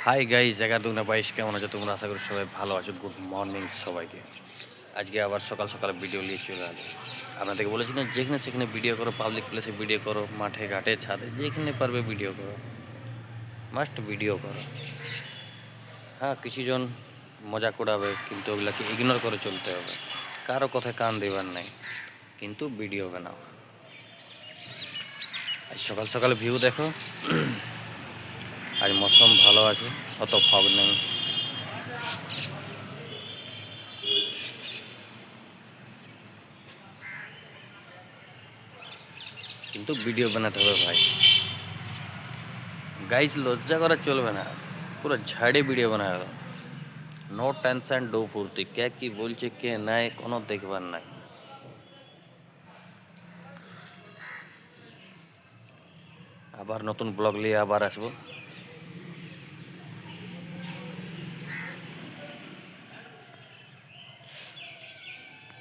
Hi guys 11-22 কেমন আছো তোমরা? আশা করি সবাই ভালো আছো। গুড মর্নিং সবাইকে। আজকে আবার সকাল সকাল ভিডিও নিয়ে চলে আসো। আপনাদেরকে বলেছি না, যেখানে সেখানে ভিডিও করো, পাবলিক প্লেসে ভিডিও করো, মাঠে ঘাটে ছাদে যেখানে পারবে ভিডিও করো, মাস্ট ভিডিও করো। হ্যাঁ, কিছুজন মজা করাবে, কিন্তু ওগুলাকে ইগনোর করে চলতে হবে। কারো কথায় কান দেবার নাই, কিন্তু ভিডিও বানাও। আজ সকাল সকাল ভিউ দেখো। আজ মৌসুম ভালো আছে, অত ফগ নেই। কিন্তু ভিডিও বানাতে হবে ভাই। গাইজ লজ্জা করা চলবে না, পুরো ঝাড়ে ভিডিও বানাবে। নো টেনশন, ডো ফুর্তি। কে কি বলছে কে নাই কোনো দেখবার নাই। আবার নতুন ব্লগ নিয়ে আবার আসবো।